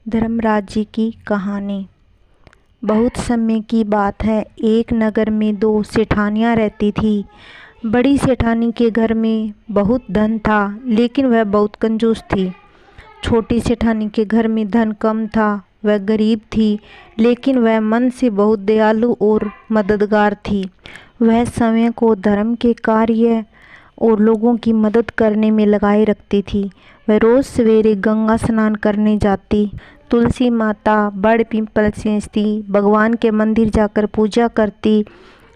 धर्मराज जी की कहानी। बहुत समय की बात है। एक नगर में दो सेठानियाँ रहती थी। बड़ी सेठानी के घर में बहुत धन था, लेकिन वह बहुत कंजूस थी। छोटी सेठानी के घर में धन कम था, वह गरीब थी, लेकिन वह मन से बहुत दयालु और मददगार थी। वह समय को धर्म के कार्य और लोगों की मदद करने में लगाए रखती थी। वह रोज़ सवेरे गंगा स्नान करने जाती, तुलसी माता बड़ पीपल सींचती, भगवान के मंदिर जाकर पूजा करती,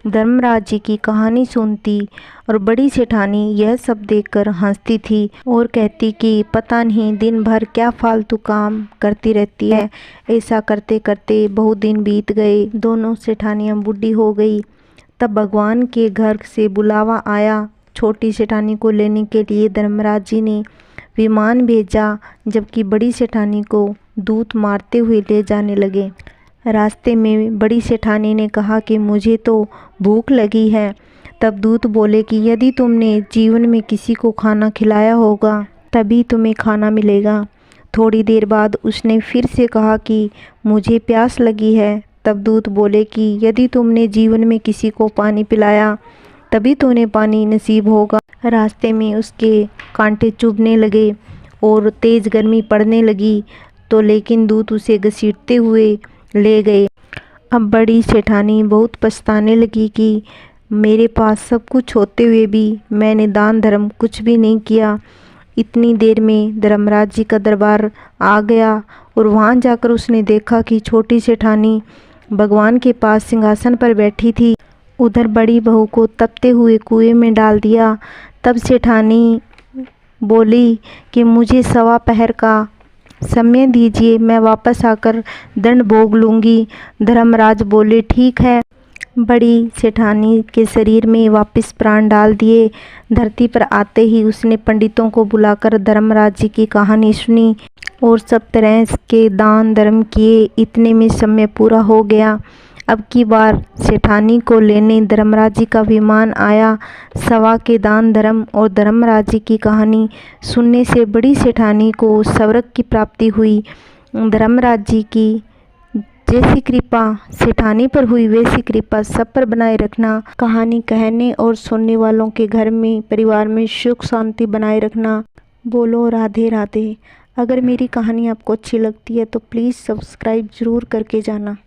धर्मराज जी की कहानी सुनती और बड़ी सेठानी यह सब देखकर हंसती थी और कहती कि पता नहीं दिन भर क्या फालतू काम करती रहती है। ऐसा करते करते बहुत दिन बीत गए। दोनों सेठानियाँ बूढ़ी हो गई। तब भगवान के घर से बुलावा आया। छोटी सेठानी को लेने के लिए धर्मराज जी ने विमान भेजा, जबकि बड़ी सेठानी को दूत मारते हुए ले जाने लगे। रास्ते में बड़ी सेठानी ने कहा कि मुझे तो भूख लगी है। तब दूत बोले कि यदि तुमने जीवन में किसी को खाना खिलाया होगा तभी तुम्हें खाना मिलेगा। थोड़ी देर बाद उसने फिर से कहा कि मुझे प्यास लगी है। तब दूत बोले कि यदि तुमने जीवन में किसी को पानी पिलाया तभी तुम्हें पानी नसीब होगा। रास्ते में उसके कांटे चुभने लगे और तेज़ गर्मी पड़ने लगी, तो लेकिन दूत उसे घसीटते हुए ले गए। अब बड़ी सेठानी बहुत पछताने लगी कि मेरे पास सब कुछ होते हुए भी मैंने दान धर्म कुछ भी नहीं किया। इतनी देर में धर्मराज जी का दरबार आ गया और वहाँ जाकर उसने देखा कि छोटी सेठानी भगवान के पास सिंहासन पर बैठी थी। उधर बड़ी बहू को तपते हुए कुएं में डाल दिया। तब सेठानी बोली कि मुझे सवा पहर का समय दीजिए, मैं वापस आकर दंड भोग लूँगी। धर्मराज बोले ठीक है। बड़ी सेठानी के शरीर में वापस प्राण डाल दिए। धरती पर आते ही उसने पंडितों को बुलाकर धर्मराज जी की कहानी सुनी और सब तरह के दान धर्म किए। इतने में समय पूरा हो गया। अब की बार सेठानी को लेने धर्मराज जी का विमान आया। सवा के दान धर्म और धर्मराज जी की कहानी सुनने से बड़ी सेठानी को स्वर्ग की प्राप्ति हुई। धर्मराज जी की जैसी कृपा सेठानी पर हुई, वैसी कृपा सब पर बनाए रखना। कहानी कहने और सुनने वालों के घर में, परिवार में सुख शांति बनाए रखना। बोलो राधे राधे। अगर मेरी कहानी आपको अच्छी लगती है तो प्लीज़ सब्सक्राइब ज़रूर करके जाना।